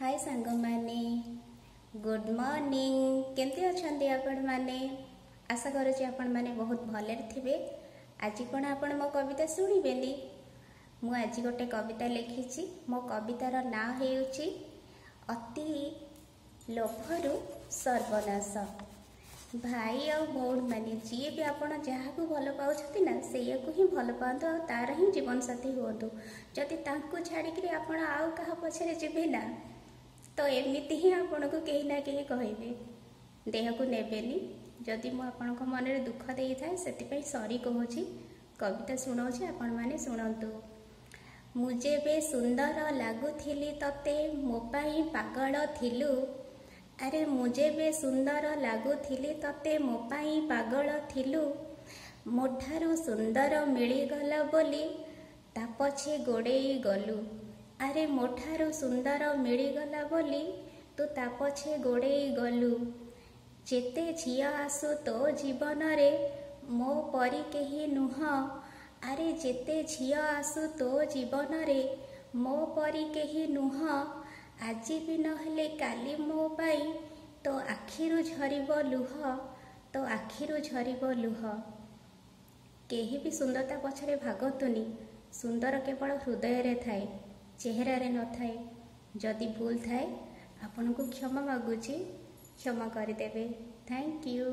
हाय सांग माने good morning केमती अच्छे आपण माने आशा करुँच आपण माने बहुत भले थे। आज कौन आपण मो कविता शुणिबेनी मु आज गोटे कविता लिखी। मो कवितार ना हेउची अति लोभरु सर्वनाश। भाई आ भौणी मैंने जी भी आपण जहाँ भल पाँच ना से ही भल पातु आ तार ही जीवन साथी हूँ। जदि छाड़ी आपण आउ क्या पछरे जी ना तो एमती ही आपन को कहीं ना कहीं कहे देह को नेबेनी। जदि मु आपण मन में दुख दे था से सॉरी कहूँ कविता शुणाऊँ आपण मैंने शुणु। मुझे बे सुंदर लगुली तते मो पाई पागल थिलु। अरे मुझे बे सुंदर लगुली तते मो पाई पागल थिलु। मोठारू सुंदर मिलीगला बोली ता पछे गोड़े गलु। अरे मोठारू सुंदर मिलीगला बोली तू ता पछे गोड़े गलु। जेते झिया आसु तो जीवन रे मो परी केही नुह। अरे जेते झिया आसु तो जीवन रे मो परी केही नुह। आज भी नहले काली मो पाई तो आखिरु झरिब लुह। तो आखिरु झरिब लुह। केही भी सुंदरता पछरे भागतुनी। सुंदर केवल हृदय रे थाए चेहरा रे न थाए। जदि भूल थाए आपन को क्षमा मागुची क्षमा कर देबे। Thank you.